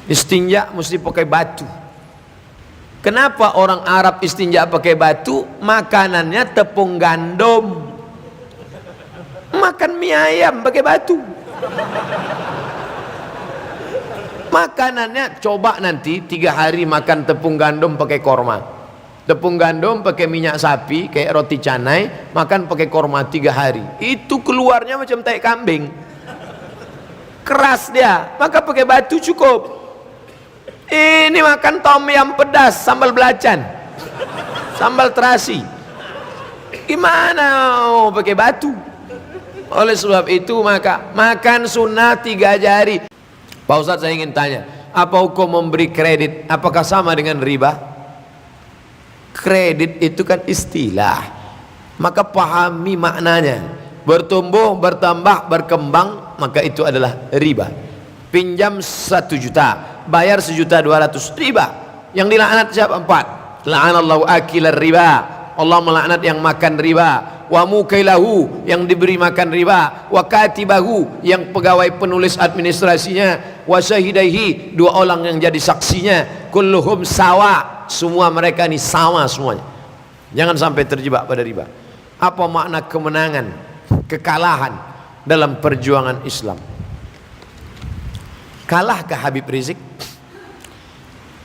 Istinja mesti pakai batu. Kenapa orang Arab istinja pakai batu? Makanannya tepung gandum. Makan mie ayam pakai batu. Makanannya coba nanti 3 hari makan tepung gandum pakai korma. Tepung gandum pakai minyak sapi kayak roti canai, makan pakai korma 3 hari. Itu keluarnya macam tai kambing. Keras dia, maka pakai batu cukup. Ini makan tom yam pedas, sambal belacan, sambal terasi. Gimana pakai batu? Oleh sebab itu maka makan sunnah 3 jari. Pak Ustadz, saya ingin tanya, apa hukum memberi kredit? Apakah sama dengan riba? Kredit itu kan istilah, maka pahami maknanya. Bertumbuh, bertambah, berkembang, maka itu adalah riba. Pinjam 1 juta, bayar 1.200.000, riba. Yang dilaknat siapa? 4. La'anallahu akilar riba, Allah melaknat yang makan riba. Wa mukailahu, yang diberi makan riba. Wa katibahu, yang pegawai penulis administrasinya. Wa syahidaihi, 2 orang yang jadi saksinya. Kulluhum sawa, semua mereka ini sama semuanya. Jangan sampai terjebak pada riba. Apa makna kemenangan, kekalahan dalam perjuangan Islam? Kalahkah Habib Rizik?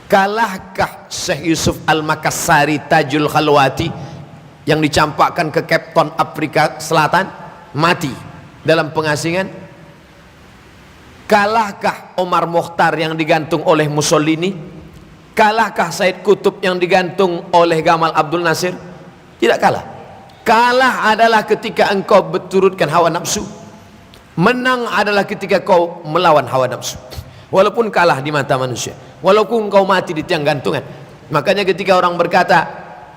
Kalahkah Syekh Yusuf Al-Makassari Tajul Khalwati yang dicampakkan ke Cape Town Afrika Selatan, mati dalam pengasingan? Kalahkah Omar Mokhtar yang digantung oleh Mussolini? Kalahkah Said Qutb yang digantung oleh Gamal Abdul Nasir? Tidak kalah. Kalah adalah ketika engkau berturutkan hawa nafsu. Menang adalah ketika kau melawan hawa nafsu. Walaupun kalah di mata manusia, walaupun kau mati di tiang gantungan. Makanya ketika orang berkata,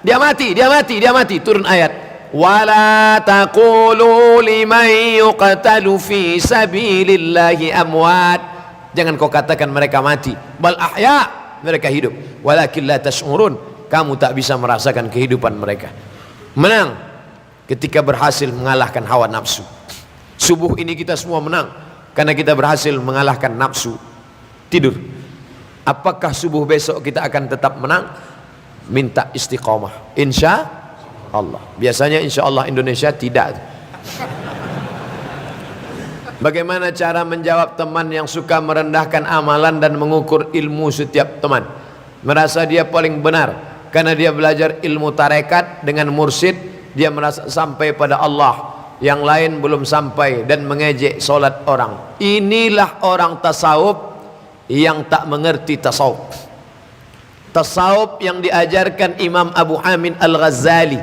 dia mati, dia mati, dia mati, turun ayat, wala taqulu liman yuqtalu fi sabilillahi amwat. Jangan kau katakan mereka mati, bal ahya, mereka hidup. Walakin la tash'urun, kamu tak bisa merasakan kehidupan mereka. Menang ketika berhasil mengalahkan hawa nafsu. Subuh ini kita semua menang karena kita berhasil mengalahkan nafsu. Tidur. Apakah subuh besok kita akan tetap menang? Minta istiqomah, insya Allah. Biasanya insya Allah Indonesia tidak. Bagaimana cara menjawab teman yang suka merendahkan amalan dan mengukur ilmu setiap teman? Merasa dia paling benar karena dia belajar ilmu tarekat dengan mursyid, dia merasa sampai pada Allah, yang lain belum sampai, dan mengejek solat orang. Inilah orang tasawuf yang tak mengerti tasawuf. Tasawuf yang diajarkan Imam Abu Hamid Al-Ghazali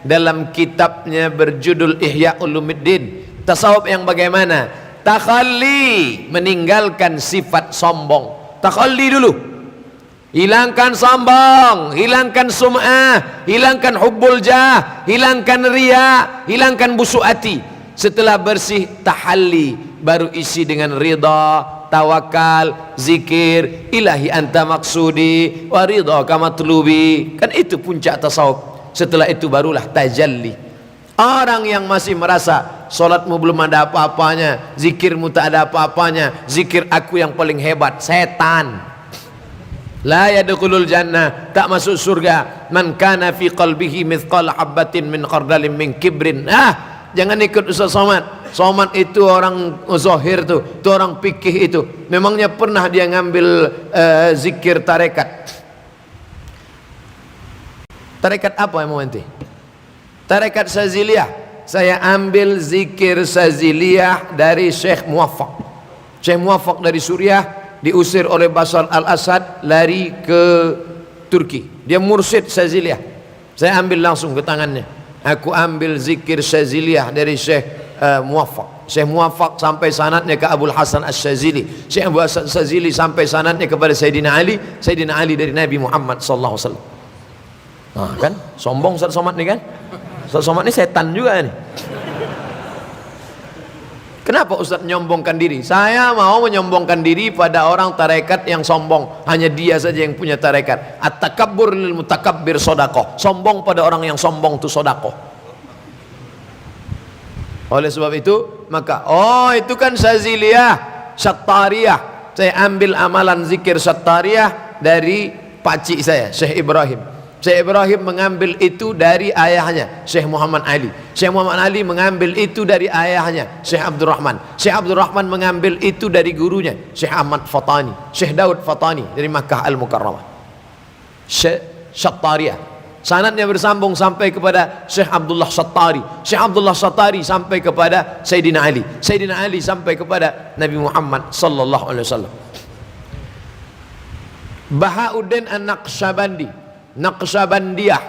dalam kitabnya berjudul Ihya Ulumuddin. Tasawuf yang bagaimana? Takhalli, meninggalkan sifat sombong. Takhalli dulu, hilangkan sombong, hilangkan sum'ah, hilangkan hubbul jah, hilangkan riya, hilangkan busuk hati. Setelah bersih, tahalli, baru isi dengan ridha, tawakal, zikir, ilahi anta maksudi wa ridha kama matlubi. Kan itu puncak tasawuf. Setelah itu barulah tajalli. Orang yang masih merasa solatmu belum ada apa-apanya, zikirmu tak ada apa-apanya, zikir aku yang paling hebat, setan. La yadkhulul jannah, tak masuk surga, man kana fi qalbihi mithqala habatin min khardalin min kibrin. Jangan ikut Ustaz Somad. Somad itu orang zahir tuh, itu orang fikih itu. Memangnya pernah dia ngambil zikir tarekat? Tarekat apa yang mau nanti? Tarekat Saziliyah. Saya ambil zikir Saziliyah dari Syekh Muwaffaq. Syekh Muwaffaq dari Suriah, diusir oleh Bashar al-Assad, lari ke Turki. Dia mursyid Saziliyah. Saya ambil langsung ke tangannya. Aku ambil zikir Saziliyah dari Syekh Muwaffaq. Syekh Muwaffaq sampai sanadnya ke Abul Hasan Asy-Syazili. Syekh Abu Hasan Asy-Syazili sampai sanadnya kepada Sayyidina Ali. Sayyidina Ali dari Nabi Muhammad sallallahu alaihi wasallam. Nah, kan sombong Ustaz Somad nih kan? Ustaz Somad ini setan juga nih. Kenapa Ustaz menyombongkan diri? Saya mau menyombongkan diri pada orang tarekat yang sombong. Hanya dia saja yang punya tarekat. At-takabbur lil mutakabbir shadaqah. Sombong pada orang yang sombong itu shadaqah. Oleh sebab itu, maka itu kan Saziliyah, Syattariyah. Saya ambil amalan zikir Sattariyah dari pakcik saya, Syekh Ibrahim. Syekh Ibrahim mengambil itu dari ayahnya, Syekh Muhammad Ali. Syekh Muhammad Ali mengambil itu dari ayahnya, Syekh Abdul Rahman. Syekh Abdul Rahman mengambil itu dari gurunya, Syekh Ahmad Fatani. Syekh Daud Fatani dari Makkah Al-Mukarramah. Syekh Sattariyah. Sanadnya bersambung sampai kepada Syekh Abdullah Sattari. Syekh Abdullah Sattari sampai kepada Sayyidina Ali. Sayyidina Ali sampai kepada Nabi Muhammad sallallahu alaihi wasallam. Bahauddin An-Naqsyabandi, Naqsyabandiyah.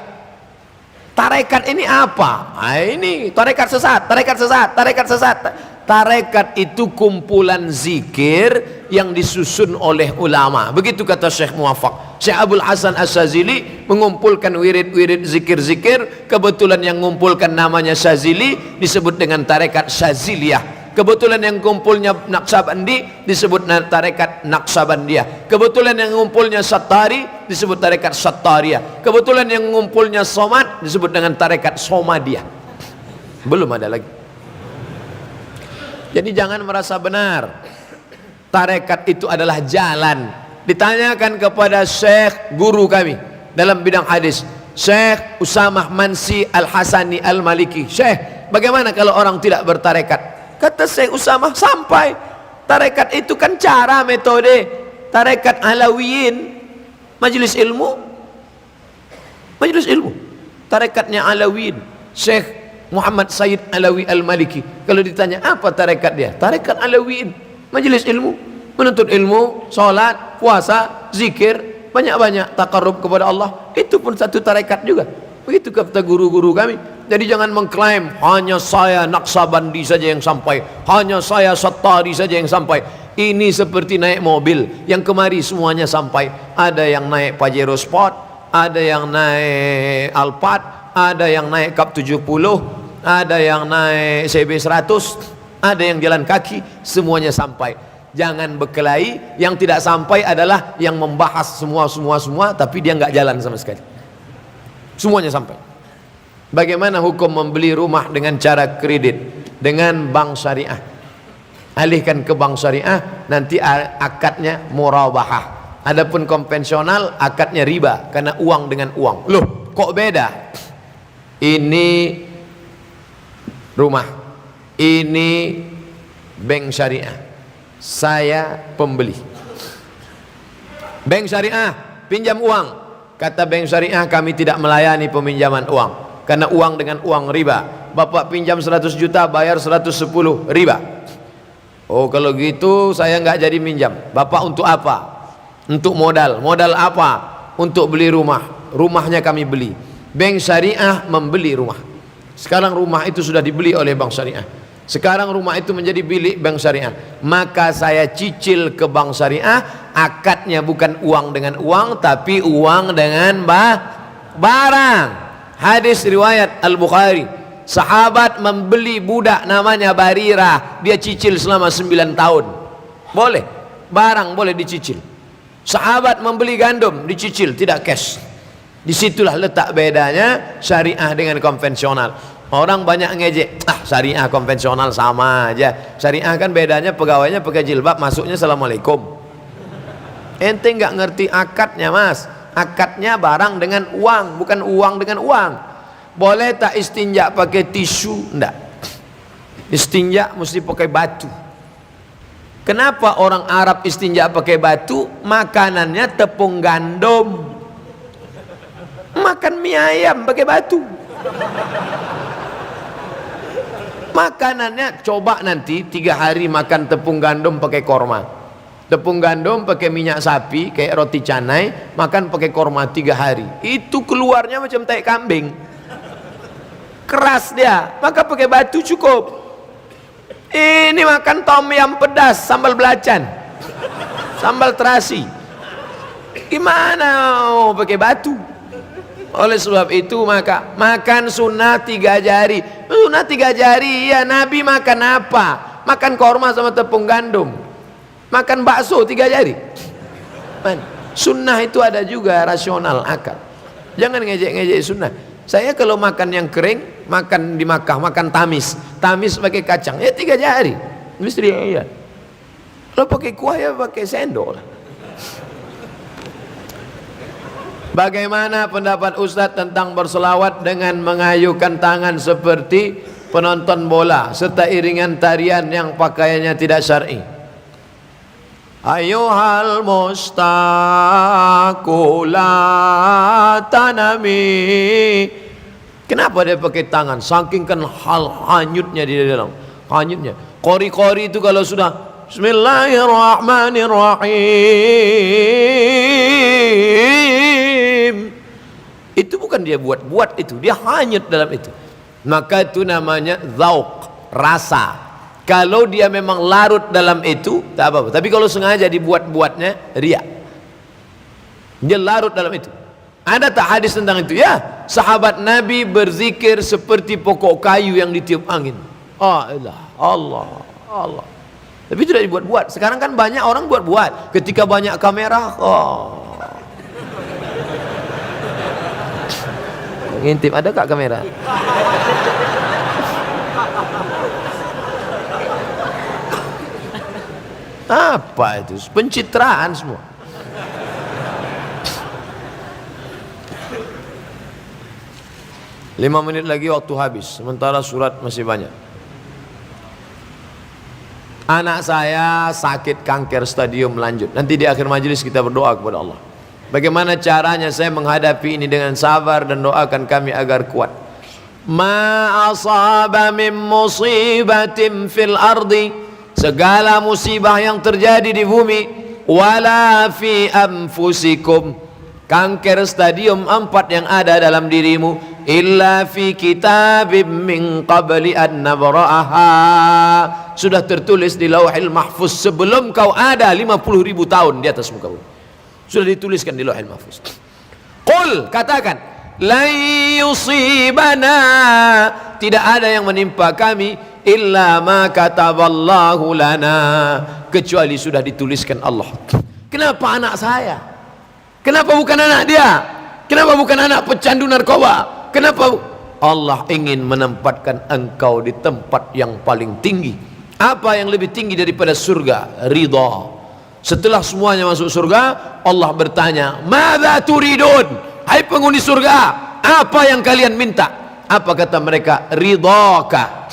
Tarekat ini apa? Nah, ini tarekat sesat, tarekat sesat, tarekat sesat. Tarekat itu kumpulan zikir yang disusun oleh ulama. Begitu kata Syekh Muwaffaq. Syekh Abdul Hasan As-Sazili mengumpulkan wirid-wirid zikir-zikir. Kebetulan yang mengumpulkan namanya Syazili disebut dengan tarekat Syaziliyah. Kebetulan yang kumpulnya Naqsyabandi disebut tarekat Naqsyabandiyah. Kebetulan yang ngumpulnya Sattari disebut tarekat Sattariyah. Kebetulan yang ngumpulnya Somad disebut dengan tarekat Somadiyah. Belum ada lagi. Jadi jangan merasa benar. Tarekat itu adalah jalan. Ditanyakan kepada Syekh guru kami dalam bidang hadis, Syekh Usamah Mansi Al-Hasani Al-Maliki. Syekh, bagaimana kalau orang tidak bertarekat? Kata Syekh Usamah, sampai. Tarekat itu kan cara, metode. Tarekat Alawiyin, majelis ilmu. Majelis ilmu. Tarekatnya Alawiyin. Syekh Muhammad Sayyid Alawi Al-Maliki. Kalau ditanya apa tarekat dia? Tarekat Alawiyin, majelis ilmu, menuntut ilmu, salat, puasa, zikir, banyak-banyak takarrub kepada Allah. Itu pun satu tarekat juga. Begitu kata guru-guru kami. Jadi jangan mengklaim hanya saya Naqsyabandi saja yang sampai, hanya saya Sattari saja yang sampai. Ini seperti naik mobil, yang kemari semuanya sampai. Ada yang naik Pajero Sport, ada yang naik Alphard, ada yang naik Cup 70, ada yang naik CB 100, ada yang jalan kaki, semuanya sampai. Jangan berkelahi. Yang tidak sampai adalah yang membahas semua tapi dia nggak jalan sama sekali. Semuanya sampai. Bagaimana hukum membeli rumah dengan cara kredit dengan bank syariah? Alihkan ke bank syariah, nanti akadnya murabahah. Adapun konvensional akadnya riba, karena uang dengan uang. Loh, kok beda? Ini rumah, ini bank syariah, saya pembeli. Bank syariah pinjam uang, kata bank syariah kami tidak melayani peminjaman uang, karena uang dengan uang riba. Bapak pinjam 100 juta bayar 110 riba. Oh, kalau gitu saya nggak jadi minjam. Bapak untuk apa? Untuk modal. Modal apa? Untuk beli rumah. Rumahnya kami beli. Bank syariah membeli rumah. Sekarang rumah itu sudah dibeli oleh bank syariah. Sekarang rumah itu menjadi milik bank syariah. Maka saya cicil ke bank syariah. Akadnya bukan uang dengan uang, tapi uang dengan barang. Hadis riwayat Al-Bukhari. Sahabat membeli budak namanya Barirah. Dia cicil selama 9 tahun. Boleh. Barang boleh dicicil. Sahabat membeli gandum, dicicil, tidak cash. Disitulah letak bedanya syariah dengan konvensional. Orang banyak ngejek, syariah konvensional sama aja. Syariah kan bedanya pegawainya pakai jilbab, masuknya assalamualaikum. Ente nggak ngerti akadnya, mas. Akadnya barang dengan uang, bukan uang dengan uang. Boleh tak istinja pakai tisu? Enggak. Istinja mesti pakai batu. Kenapa orang Arab istinja pakai batu? Makanannya tepung gandum. Makan mie ayam pakai batu. Makanannya coba nanti 3 hari makan tepung gandum pakai korma. Tepung gandum pakai minyak sapi kayak roti canai, makan pakai korma 3 hari. Itu keluarnya macam tai kambing. Keras dia, maka pakai batu cukup. Ini makan tom yam pedas, sambal belacan, sambal terasi. Gimana pakai batu? Oleh sebab itu maka makan sunnah 3 jari. Sunnah 3 jari, ya Nabi makan apa? Makan korma sama tepung gandum. Makan bakso 3 jari. Sunnah itu ada juga rasional akal. Jangan ngejek-ngejek sunnah. Saya kalau makan yang kering, makan di Makkah, makan tamis pakai kacang, ya 3 jari. Mesti iya. Kalau pakai kuah ya pakai sendok lah. Bagaimana pendapat Ustadz tentang berselawat dengan mengayukan tangan seperti penonton bola serta iringan tarian yang pakaiannya tidak syar'i? Ayuhal mustaqula tanami. Kenapa dia pakai tangan? Saking kan hal hanyutnya di dalam. Hanyutnya. Qori-qori itu kalau sudah Bismillahirrahmanirrahim, itu bukan dia buat-buat, itu dia hanyut dalam itu. Maka itu namanya zauq, rasa. Kalau dia memang larut dalam itu tak apa-apa, tapi kalau sengaja dibuat-buatnya riya, dia larut dalam itu. Ada tak hadis tentang itu? Ya, sahabat Nabi berzikir seperti pokok kayu yang ditiup angin. Allah. Tapi itu tidak dibuat-buat. Sekarang kan banyak orang buat-buat. Ketika banyak kamera, ngintip, ada kak kamera? Apa itu? Pencitraan semua. Lima menit lagi waktu habis, sementara surat masih banyak. Anak saya sakit kanker stadium lanjut. Nanti di akhir majelis kita berdoa kepada Allah. Bagaimana caranya saya menghadapi ini dengan sabar dan doakan kami agar kuat. Ma asaba min musibatin fil ardi, segala musibah yang terjadi di bumi, wala fi anfusikum, kanker stadium 4 yang ada dalam dirimu, illa fi kitabim min qabli an nabra'aha, sudah tertulis di Lauhil Mahfuz sebelum kau ada 50.000 tahun di atas muka bumi. Sudah dituliskan di Lauhil Mahfuz. Qul, katakan, la yusibana, tidak ada yang menimpa kami illa ma kataballahu lana, kecuali sudah dituliskan Allah. Kenapa anak saya? Kenapa bukan anak dia? Kenapa bukan anak pecandu narkoba? Kenapa? Allah ingin menempatkan engkau di tempat yang paling tinggi. Apa yang lebih tinggi daripada surga? Ridha. Setelah semuanya masuk surga, Allah bertanya, "Madza turidun?" Hai penghuni surga, apa yang kalian minta? Apa kata mereka? Ridhaka.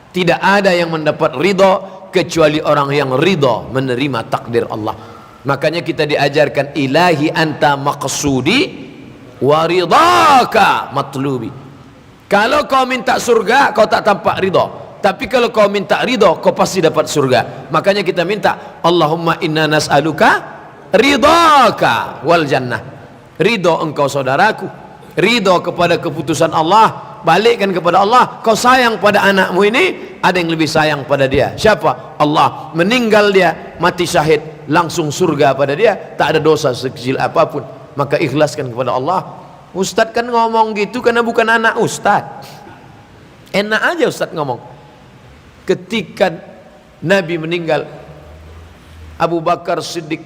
Tidak ada yang mendapat ridha kecuali orang yang ridha menerima takdir Allah. Makanya kita diajarkan, ilahi anta maqsudi wa ridhaka matlubi. Kalau kau minta surga, kau tak tampak ridha. Tapi kalau kau minta ridho, kau pasti dapat surga. Makanya kita minta, Allahumma inna nas'aluka ridhaka wal jannah. Ridho engkau saudaraku, ridho kepada keputusan Allah, balikkan kepada Allah. Kau sayang pada anakmu ini, ada yang lebih sayang pada dia. Siapa? Allah. Meninggal dia, mati syahid, langsung surga pada dia, tak ada dosa sekecil apapun. Maka ikhlaskan kepada Allah. Ustaz kan ngomong gitu karena bukan anak Ustaz. Enak aja Ustaz ngomong. Ketika Nabi meninggal, Abu Bakar Siddiq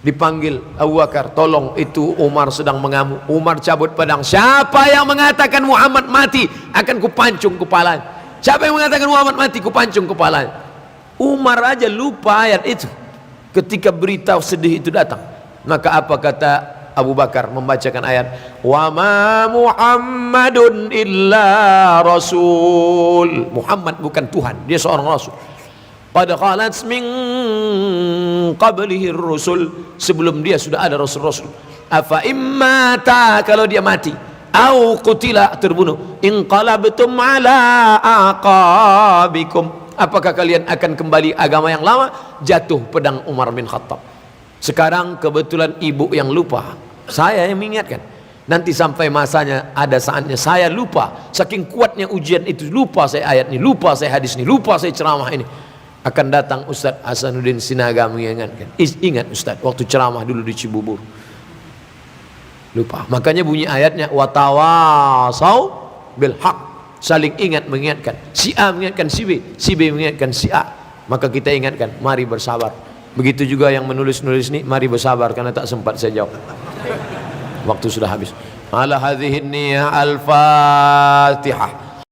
dipanggil, Abu Bakar, tolong, itu Umar sedang mengamuk. Umar cabut pedang. Siapa yang mengatakan Muhammad mati, akan kupancung kepalanya. Siapa yang mengatakan Muhammad mati, kupancung kepalanya. Umar aja lupa ayat itu ketika berita sedih itu datang. Maka apa kata Abu Bakar membacakan ayat, wa ma Muhammadun illa rasul. Muhammad bukan Tuhan, dia seorang rasul. Qad khalat min qablihi rusul, sebelum dia sudah ada rasul-rasul. Afa immata, kalau dia mati, au qutila, terbunuh, inqalabtum ala aqabikum, apakah kalian akan kembali agama yang lama? Jatuh pedang Umar bin Khattab. Sekarang kebetulan ibu yang lupa, saya yang mengingatkan. Nanti sampai masanya, ada saatnya saya lupa, saking kuatnya ujian itu, lupa saya ayat ini, lupa saya hadis ini, lupa saya ceramah ini. Akan datang Ustaz Hasanuddin Sinaga mengingatkan, ingat Ustaz waktu ceramah dulu di Cibubur, lupa. Makanya bunyi ayatnya, watawasau bil haq, saling ingat mengingatkan. Si A mengingatkan si B, si B mengingatkan si A. Maka kita ingatkan, mari bersabar. Begitu juga yang menulis-nulis ini, mari bersabar karena tak sempat saya jawab. Waktu sudah habis. Ala hadhihi niyah al-Fatihah.